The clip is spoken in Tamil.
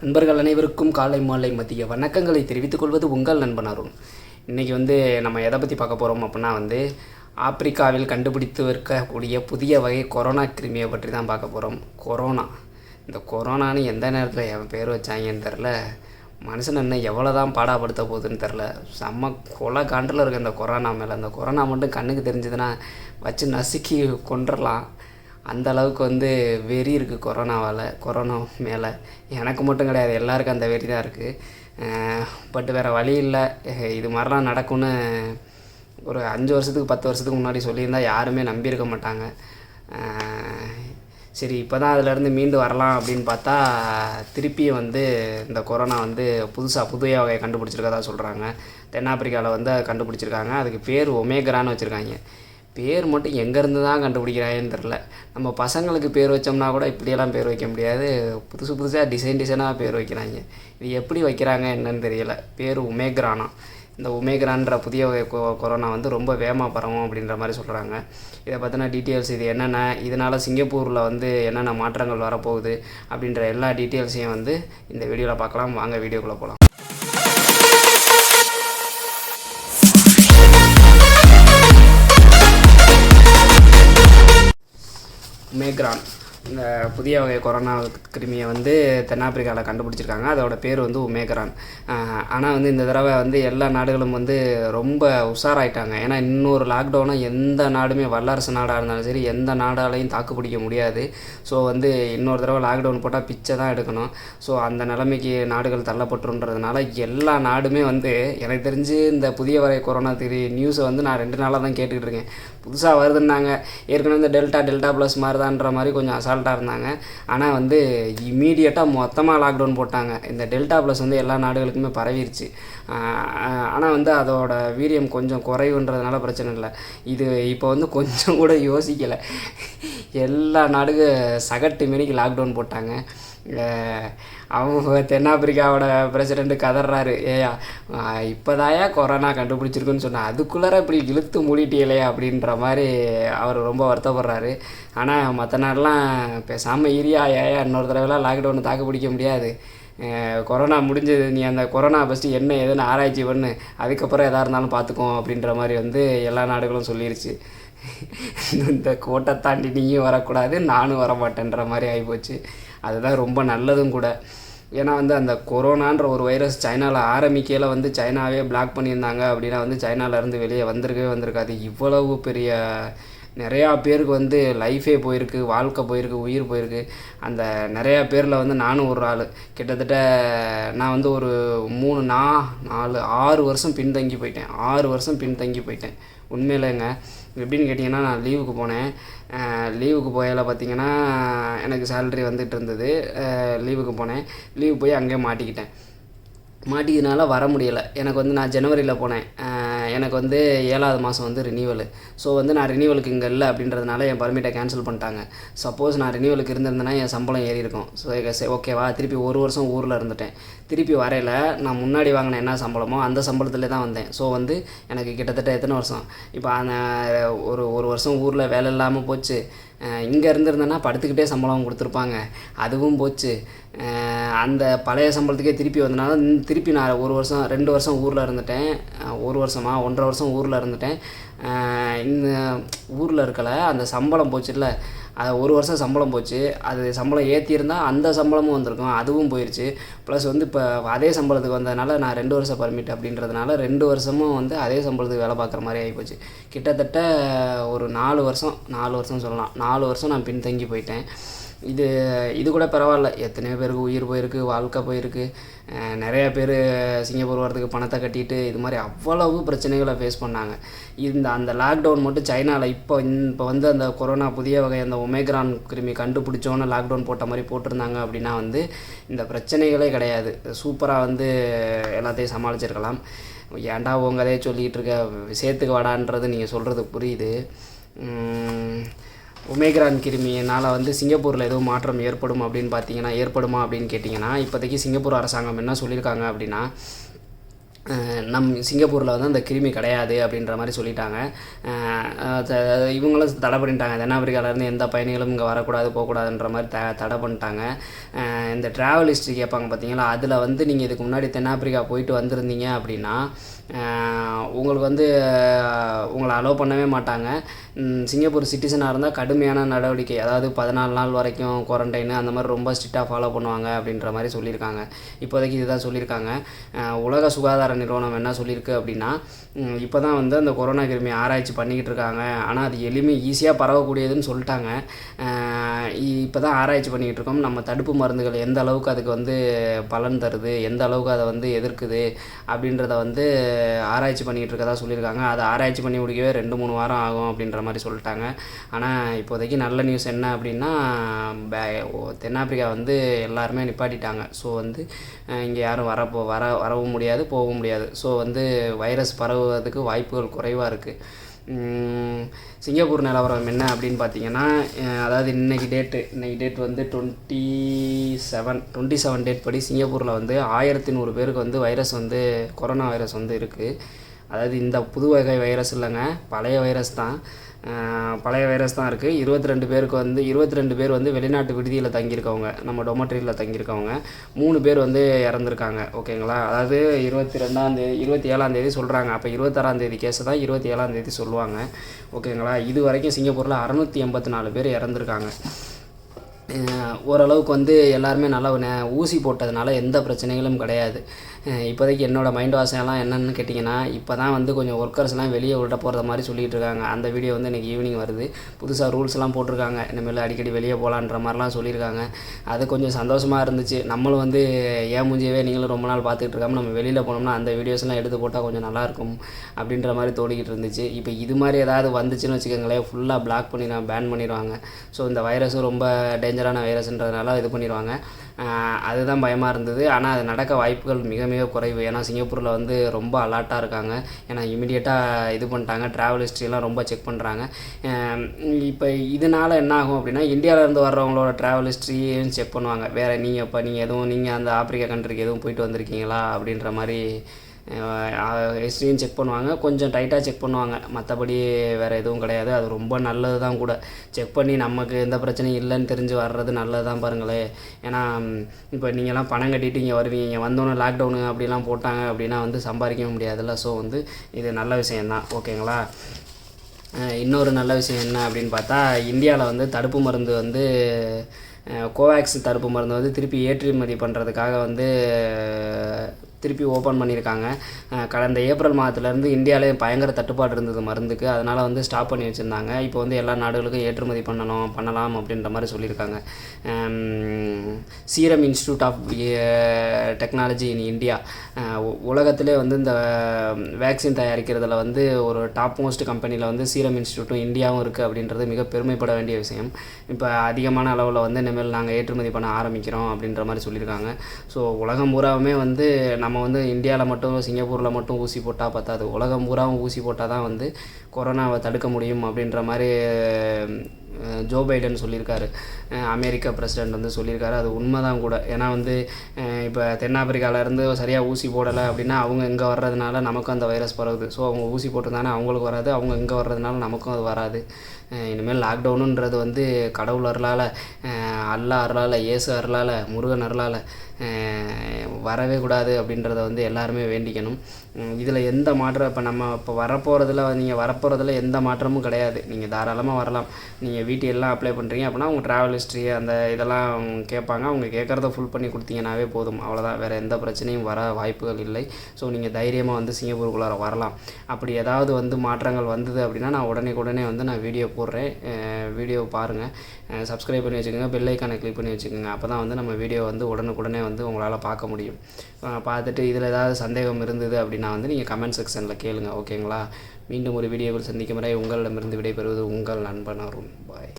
நண்பர்கள் அனைவருக்கும் காலை மாலை மதிய வணக்கங்களை தெரிவித்துக் கொள்வது உங்கள் நண்பன் அருண். இன்றைக்கி நம்ம எதை பற்றி பார்க்க போகிறோம் அப்படின்னா ஆப்பிரிக்காவில் கண்டுபிடித்து இருக்கக்கூடிய புதிய வகை கொரோனா கிருமியை பற்றி தான் பார்க்க போகிறோம். இந்த கொரோனான்னு எந்த நேரத்தில் என் பேர் வச்சாங்கன்னு தெரில. மனுஷன் என்ன எவ்வளோ தான் பாடாப்படுத்த போகுதுன்னு தெரில. செம்ம கொலை காண்டில் இருக்க இந்த கொரோனா மேலே. அந்த கொரோனா மட்டும் கண்ணுக்கு தெரிஞ்சதுன்னா வச்சு நசுக்கி கொண்டுடலாம். அந்த அளவுக்கு வெறி இருக்குது கொரோனா மேலே. எனக்கு மட்டும் கிடையாது, எல்லாருக்கும் அந்த வெறி தான் இருக்குது. பட் வேறு வழி இல்லை. இது மாதிரிலாம் நடக்கும்னு ஒரு 5 வருஷத்துக்கு 10 வருஷத்துக்கு முன்னாடி சொல்லியிருந்தால் யாருமே நம்பியிருக்க மாட்டாங்க. சரி, இப்போ தான் அதிலேருந்து மீண்டு வரலாம் அப்படின்னு பார்த்தா திருப்பியும் இந்த கொரோனா புதிய வகையை கண்டுபிடிச்சிருக்கதா சொல்கிறாங்க. தென்னாப்பிரிக்காவில் அதை கண்டுபிடிச்சிருக்காங்க. அதுக்கு பேர் ஒமேக்ரான்னு வச்சுருக்காங்க. பேர் மட்டும் எங்கேருந்து தான் கண்டுபிடிக்கிறாங்கன்னு தெரில. நம்ம பசங்களுக்கு பேர் வச்சோம்னா கூட இப்படியெல்லாம் பேர் வைக்க முடியாது. புதுசாக டிசைனாக பேர் வைக்கிறாங்க. இது எப்படி வைக்கிறாங்க என்னன்னு தெரியல. பேர் ஒமேக்ரானா. இந்த ஒமேக்ரான்ற புதிய வகை கொரோனா ரொம்ப வேகமாக பரவும் அப்படின்ற மாதிரி சொல்கிறாங்க. இதை பற்றின டீட்டெயில்ஸ், இது என்னென்ன, இதனால் சிங்கப்பூரில் என்னென்ன மாற்றங்கள் வரப்போகுது அப்படின்ற எல்லா டீட்டெயில்ஸையும் இந்த வீடியோவில் பார்க்கலாம். வாங்க வீடியோக்குள்ளே போகலாம். ஒமேக்ரான் இந்த புதிய வகை கொரோனா கிருமியை தென்னாப்பிரிக்காவில் கண்டுபிடிச்சிருக்காங்க. அதோட பேர் ஒமேக்ரான். ஆனால் இந்த தடவை எல்லா நாடுகளும் ரொம்ப உஷாராயிட்டாங்க. ஏன்னா இன்னொரு லாக்டவுனை எந்த நாடுமே, வல்லரசு நாடாக இருந்தாலும் சரி, எந்த நாடாலையும் தாக்கு பிடிக்க முடியாது. ஸோ இன்னொரு தடவை லாக்டவுன் போட்டால் பிச்சை தான் எடுக்கணும். ஸோ அந்த நிலைமைக்கு நாடுகள் தள்ளப்பட்டுன்றதுனால எல்லா நாடுமே எனக்கு தெரிஞ்சு இந்த புதிய வகை கொரோனா நியூஸை நான் 2 நாளாக தான் கேட்டுக்கிட்டு இருக்கேன். புதுசாக வருதுன்னாங்க. ஏற்கனவே இந்த டெல்டா ப்ளஸ் மாதிரி தான்ற மாதிரி கொஞ்சம் அசால்ட்டாக இருந்தாங்க. ஆனால் இமீடியட்டாக மொத்தமாக லாக்டவுன் போட்டாங்க. இந்த டெல்டா ப்ளஸ் எல்லா நாடுகளுக்குமே பரவிருச்சு. ஆனால் அதோட வீரியம் கொஞ்சம் குறைவுன்றதுனால பிரச்சனை இல்லை. இது இப்போ கொஞ்சம் கூட யோசிக்கலை. எல்லா நாடுக்கும் சகட்டு மாரிக்கு லாக்டவுன் போட்டாங்க. அவங்க தென்னாப்பிரிக்காவோட பிரசிடெண்ட்டு கதறாரு, ஏயா இப்போதாயா கொரோனா கண்டுபிடிச்சிருக்குன்னு சொன்னால் அதுக்குள்ளார இப்படி இழுத்து மூடிட்டியலையா அப்படின்ற மாதிரி அவர் ரொம்ப வருத்தப்படுறாரு. ஆனால் மற்ற நாடெலாம் பேசாமல் ஏரியா இன்னொரு தடவைலாம் லாக்டவுனை தாக்கு பிடிக்க முடியாது. கொரோனா முடிஞ்சது, நீ அந்த கொரோனா ஃபஸ்ட்டு என்ன ஏதுன்னு ஆராய்ச்சி பண்ணு, அதுக்கப்புறம் எதாக இருந்தாலும் பார்த்துக்கோம் அப்படின்ற மாதிரி எல்லா நாடுகளும் சொல்லிருச்சு. இந்த கோட்டை தாண்டி நீயும் வரக்கூடாது, நானும் வரமாட்டேன்ற மாதிரி ஆகிப்போச்சு. அதுதான் ரொம்ப நல்லதும் கூட. ஏன்னா அந்த கொரோனான்ற ஒரு வைரஸ் சைனாவில் ஆரம்பிக்கையில் சைனாவே பிளாக் பண்ணியிருந்தாங்க அப்படின்னா சைனாவிலேருந்து வெளியே வந்திருக்காது. இவ்வளவு பெரிய நிறையா பேருக்கு லைஃபே போயிருக்கு, வாழ்க்கை போயிருக்கு, உயிர் போயிருக்கு. அந்த நிறையா பேரில் நானும் ஒரு ஆள். கிட்டத்தட்ட நான் ஒரு 6 வருஷம் பின்தங்கி போயிட்டேன். 6 வருஷம் பின்தங்கி போயிட்டேன் உண்மையிலேங்க. எப்படின்னு கேட்டிங்கன்னா, நான் லீவுக்கு போனேன். லீவுக்கு போயால் பார்த்திங்கன்னா எனக்கு சேலரி வந்துட்டு இருந்தது. லீவுக்கு போனேன். லீவு போய் அங்கேயே மாட்டிக்கிறதுனால வர முடியலை. எனக்கு நான் ஜனவரியில் போனேன். எனக்கு 7வது மாதம் ரினியூவல். ஸோ நான் ரினியூவலுக்கு இங்கே இல்லை அப்படின்றதுனால என் பர்மிட்டை கேன்சல் பண்ணிட்டாங்க. சப்போஸ் நான் ரினியூவலுக்கு இருந்திருந்தேன்னா என் சம்பளம் ஏறி இருக்கும். ஸோ ஓகேவா, திருப்பி 1 வருஷம் ஊரில் இருந்துட்டேன். திருப்பி வரையில் நான் முன்னாடி வாங்கின என்ன சம்பளமோ அந்த சம்பளத்துலேயே தான் வந்தேன். ஸோ எனக்கு கிட்டத்தட்ட எத்தனை வருஷம் இப்போ ஒரு வருஷம் ஊரில் வேலை இல்லாமல் போச்சு. இங்கே இருந்திருந்தேன்னா படுத்துக்கிட்டே சம்பளம் கொடுத்துருப்பாங்க, அதுவும் போச்சு. அந்த பழைய சம்பளத்துக்கே திருப்பி வந்தனால திருப்பி நான் 1 வருஷம் 2 வருஷம் ஊரில் இருந்துட்டேன். 1 வருஷமா 1.5 வருஷம் ஊரில் இருந்துட்டேன். இந்த ஊரில் இருக்கலை, அந்த சம்பளம் போச்சுல்ல, அது 1 வருஷம் சம்பளம் போச்சு. அது சம்பளம் ஏற்றிருந்தால் அந்த சம்பளமும் வந்திருக்கும், அதுவும் போயிடுச்சு. ப்ளஸ் இப்போ அதே சம்பளத்துக்கு வந்ததுனால நான் 2 வருஷம் பர்மிட் அப்படின்றதுனால 2 வருஷமும் அதே சம்பளத்துக்கு வேலை பார்க்குற மாதிரி ஆகிப்போச்சு. கிட்டத்தட்ட ஒரு 4 வருஷம் சொல்லலாம். 4 வருஷம் நான் பின்தங்கி போயிட்டேன். இது கூட பரவாயில்ல. எத்தனையோ பேருக்கு உயிர் போயிருக்கு, வாழ்க்கை போயிருக்கு. நிறையா பேர் சிங்கப்பூர் வரதுக்கு பணத்தை கட்டிட்டு இது மாதிரி அவ்வளவு பிரச்சனைகளை ஃபேஸ் பண்ணாங்க. அந்த லாக்டவுன் மட்டும் சைனாவில் இப்போ அந்த கொரோனா புதிய வகை அந்த ஒமேக்ரான் கிருமி கண்டுபிடிச்சோன்னு லாக்டவுன் போட்ட மாதிரி போட்டிருந்தாங்க அப்படின்னா இந்த பிரச்சனைகளே கிடையாது. சூப்பராக எல்லாத்தையும் சமாளிச்சிருக்கலாம். ஏன்டா உங்க கதையை சொல்லிகிட்டு இருக்க, விஷயத்துக்கு வாடான்றது நீங்கள் சொல்கிறது புரியுது. ஒமேக்ரான் கிருமியினால் சிங்கப்பூரில் எதுவும் மாற்றம் ஏற்படுமா அப்படின்னு கேட்டிங்கன்னா, இப்போதைக்கு சிங்கப்பூர் அரசாங்கம் என்ன சொல்லியிருக்காங்க அப்படின்னா, சிங்கப்பூரில் வந்து அந்த கிருமி கிடையாது அப்படின்ற மாதிரி சொல்லிட்டாங்க. இவங்களும் தடை பண்ணிட்டாங்க, தென்னாப்பிரிக்காவிலேருந்து எந்த பயணிகளும் இங்கே வரக்கூடாது போகக்கூடாதுன்ற மாதிரி தடை பண்ணிட்டாங்க. இந்த ட்ராவல் ஹிஸ்ட்ரி கேட்பாங்க பார்த்தீங்களா, அதில் வந்து நீங்கள் இதுக்கு முன்னாடி தென்னாப்பிரிக்கா போயிட்டு வந்திருந்தீங்க அப்படின்னா உங்களுக்கு வந்து உங்களை அலோவ் பண்ணவே மாட்டாங்க. சிங்கப்பூர் சிட்டிசனாக இருந்தால் கடுமையான நடவடிக்கை, அதாவது 14 நாள் வரைக்கும் குவாரண்டைனு அந்த மாதிரி ரொம்ப ஸ்ட்ரிக்டாக ஃபாலோ பண்ணுவாங்க அப்படின்ற மாதிரி சொல்லியிருக்காங்க. இப்போதைக்கு இதுதான் சொல்லியிருக்காங்க. உலக சுகாதார நிறுவனம் என்ன சொல்லியிருக்கு அப்படின்னா, இப்போ தான் வந்து அந்த கொரோனா கிருமி ஆராய்ச்சி பண்ணிக்கிட்டு இருக்காங்க, ஆனால் அது ஈஸியாக பரவக்கூடியதுன்னு சொல்லிட்டாங்க. இப்போ தான் ஆராய்ச்சி பண்ணிக்கிட்டு இருக்கோம், நம்ம தடுப்பு மருந்துகள் எந்த அளவுக்கு அதுக்கு வந்து பலன் தருது, எந்த அளவுக்கு அதை வந்து எதிர்க்குது அப்படின்றத வந்து ஆராய்ச்சி பண்ணிக்கிட்டு இருக்கதா சொல்லியிருக்காங்க. அதை ஆராய்ச்சி பண்ணி முடிக்கவே 2-3 வாரம் ஆகும் அப்படின்ற மாதிரி சொல்லிட்டாங்க. ஆனால் இப்போதைக்கு நல்ல நியூஸ் என்ன அப்படின்னா, தென்னாப்பிரிக்கா வந்து எல்லாருமே நிப்பாட்டிட்டாங்க. ஸோ வந்து இங்கே யாரும் வரவும் முடியாது, போகவும் முடியாது. ஸோ வந்து வைரஸ் பரவுவதற்கு வாய்ப்புகள் குறைவாக இருக்குது. சிங்கப்பூர் நிலவரம் என்ன அப்படின்னு பார்த்தீங்கன்னா, அதாவது இன்றைக்கி டேட் வந்து 27 டேட் படி சிங்கப்பூரில் வந்து 1100 பேருக்கு வந்து கொரோனா வைரஸ் வந்து இருக்குது. அதாவது இந்த புது வகை வைரஸ் இல்லைங்க, பழைய வைரஸ் தான் இருக்குது. 22 பேர் வந்து வெளிநாட்டு விடுதியில் தங்கியிருக்கவங்க, நம்ம டொமட்ரியில் தங்கியிருக்கவங்க. 3 பேர் வந்து இறந்துருக்காங்க. ஓகேங்களா, அதாவது 27 சொல்கிறாங்க. அப்போ 26 கேஸை தான் 27 சொல்லுவாங்க. ஓகேங்களா, இது வரைக்கும் சிங்கப்பூரில் 684 பேர் இறந்துருக்காங்க. ஓரளவுக்கு வந்து எல்லாருமே நல்லா ஊசி போட்டதுனால எந்த பிரச்சனைகளும் கிடையாது. இப்போதைக்கு என்னோடய மைண்ட் வாஷெல்லாம் என்னென்னு கேட்டிங்கன்னா, இப்போ தான் வந்து கொஞ்சம் ஒர்க்கர்ஸ்லாம் வெளியே விட போகிறத மாதிரி சொல்லிகிட்டு இருக்காங்க. அந்த வீடியோ வந்து இன்றைக்கி ஈவினிங் வருது. புதுசாக ரூல்ஸ்லாம் போட்டிருக்காங்க, இனிமேல் அடிக்கடி வெளியே போகலான்ற மாதிரிலாம் சொல்லியிருக்காங்க. அது கொஞ்சம் சந்தோஷமாக இருந்துச்சு. நம்மளும் வந்து ஏன் மூஞ்சியவே நீங்களும் ரொம்ப நாள் பார்த்துக்கிட்டு இருக்காமல் நம்ம வெளியில் போனோம்னா அந்த வீடியோஸ்லாம் எடுத்து போட்டால் கொஞ்சம் நல்லாயிருக்கும் அப்படின்ற மாதிரி தோணிக்கிட்டு இருந்துச்சு. இப்போ இது மாதிரி ஏதாவது வந்துச்சுன்னு வச்சுக்கோங்களேன், ஃபுல்லாக பேன் பண்ணிடுவாங்க. ஸோ இந்த வைரஸும் ரொம்ப டேஞ்சரான வைரஸ்ன்றதுனால இது பண்ணிடுவாங்க. அதுதான் பயமாக இருந்தது. ஆனால் அது நடக்க வாய்ப்புகள் மிக மிக குறைவு. ஏன்னா சிங்கப்பூரில் வந்து ரொம்ப அலர்ட்டாக இருக்காங்க. ஏன்னா இமிடியேட்டாக இது பண்ணிட்டாங்க, ட்ராவல் ஹிஸ்ட்ரியெல்லாம் ரொம்ப செக் பண்ணுறாங்க. இப்போ இதனால் என்ன ஆகும் அப்படின்னா, இந்தியாவிலேருந்து வர்றவங்களோட ட்ராவல் ஹிஸ்ட்ரியும் செக் பண்ணுவாங்க. வேறு நீங்கள் அந்த ஆப்பிரிக்கா கண்ட்ரிக்கு எதுவும் போயிட்டு வந்திருக்கீங்களா அப்படின்ற மாதிரி ஹிஸ்ட்ரியும் செக் பண்ணுவாங்க. கொஞ்சம் டைட்டாக செக் பண்ணுவாங்க, மற்றபடி வேறு எதுவும் கிடையாது. அது ரொம்ப நல்லது தான் கூட. செக் பண்ணி நமக்கு எந்த பிரச்சனையும் இல்லைன்னு தெரிஞ்சு வர்றது நல்லது தான் பாருங்களேன். ஏன்னா இப்போ நீங்கள்லாம் பணம் கட்டிட்டு இங்கே வருவீங்க, இங்கே வந்தோன்னே லாக்டவுனு அப்படிலாம் போட்டாங்க அப்படின்னா வந்து சம்பாதிக்கவும் முடியாதுல்ல. ஸோ வந்து இது நல்ல விஷயந்தான். ஓகேங்களா, இன்னொரு நல்ல விஷயம் என்ன அப்படின்னு பார்த்தா, இந்தியாவில் வந்து தடுப்பு மருந்து வந்து கோவேக்சின் தடுப்பு மருந்து வந்து திருப்பி ஏற்றுமதி பண்ணுறதுக்காக வந்து திருப்பி ஓப்பன் பண்ணியிருக்காங்க. கடந்த ஏப்ரல் மாதத்துலேருந்து இந்தியாவிலே பயங்கர தட்டுப்பாடு இருந்தது மருந்துக்கு, அதனால் வந்து ஸ்டாப் பண்ணி வச்சுருந்தாங்க. இப்போ வந்து எல்லா நாடுகளுக்கும் ஏற்றுமதி பண்ணலாம் அப்படின்ற மாதிரி சொல்லியிருக்காங்க. Serum institute of technology in India உலகத்திலே வந்து இந்த வேக்சின் தயாரிக்கிறதுல வந்து ஒரு டாப் மோஸ்ட் கம்பெனியில் வந்து சீரம் இன்ஸ்டியூட்டும் இந்தியாவும் இருக்குது அப்படின்றது மிக பெருமைப்பட வேண்டிய விஷயம். இப்போ அதிகமான அளவில் வந்து இனிமேல் நாங்கள் ஏற்றுமதி பண்ண ஆரம்பிக்கிறோம் அப்படின்ற மாதிரி சொல்லியிருக்காங்க. ஸோ உலகம் பூராவுமே வந்து நம்ம வந்து இந்தியாவில் மட்டும் சிங்கப்பூரில் மட்டும் ஊசி போட்டால் பத்தாது, உலகம் பூராவும் ஊசி போட்டால் தான் வந்து கொரோனாவை தடுக்க முடியும் அப்படின்ற மாதிரி ஜோ பைடன் சொல்லியிருக்காரு. அமெரிக்கா பிரசிடெண்ட் வந்து சொல்லியிருக்காரு. அது உண்மை தான் கூட. ஏன்னா வந்து இப்போ தென்னாப்பிரிக்காவிலேருந்து சரியாக ஊசி போடலை அப்படின்னா அவங்க இங்கே வர்றதுனால நமக்கும் அந்த வைரஸ் பரவுது. ஸோ அவங்க ஊசி போட்டிருந்தானே அவங்களுக்கு வராது, அவங்க இங்கே வர்றதுனால நமக்கும் அது வராது. இனிமேல் லாக்டவுனுன்றது வந்து கடவுள் அருளால், அல்லாஹ் அருளால், இயேசு அருளால், முருகன் அருளால் வரவே கூடாது அப்படின்றத வந்து எல்லாருமே வேண்டிக்கணும். இதில் எந்த மாற்றம் இப்போ வரப்போகிறதுல எந்த மாற்றமும் கிடையாது. நீங்கள் தாராளமாக வரலாம். நீங்கள் வீட்டிலெல்லாம் அப்ளை பண்ணுறீங்க அப்படின்னா உங்கள் ட்ராவல் ஹிஸ்ட்ரி அந்த இதெல்லாம் கேட்பாங்க. அவங்க கேட்குறத ஃபுல் பண்ணி கொடுத்தீங்கன்னாவே போதும், அவ்வளோதான். வேறு எந்த பிரச்சனையும் வர வாய்ப்புகள் இல்லை. ஸோ நீங்கள் தைரியமாக வந்து சிங்கப்பூருக்குள்ளார வரலாம். அப்படி ஏதாவது வந்து மாற்றங்கள் வந்தது அப்படின்னா நான் உடனே வந்து நான் வீடியோ போடுறேன். வீடியோ பாருங்கள், சப்ஸ்கிரைப் பண்ணி வச்சுக்கோங்க, பெல் ஐக்கானை கிளிக் பண்ணி வச்சுக்கோங்க. அப்போ தான் வந்து நம்ம வீடியோ வந்து உடனே வந்து உங்களால் பார்க்க முடியும். பார்த்துட்டு இதில் ஏதாவது சந்தேகம் இருந்தது அப்படின்னா வந்து நீங்கள் கமெண்ட் செக்ஷனில் கேளுங்க. ஓகேங்களா, மீண்டும் ஒரு வீடியோவில் சந்திக்கும் வரை உங்களிடமிருந்து விடைபெறுவது உங்கள் நண்பன் அருண். பாய்.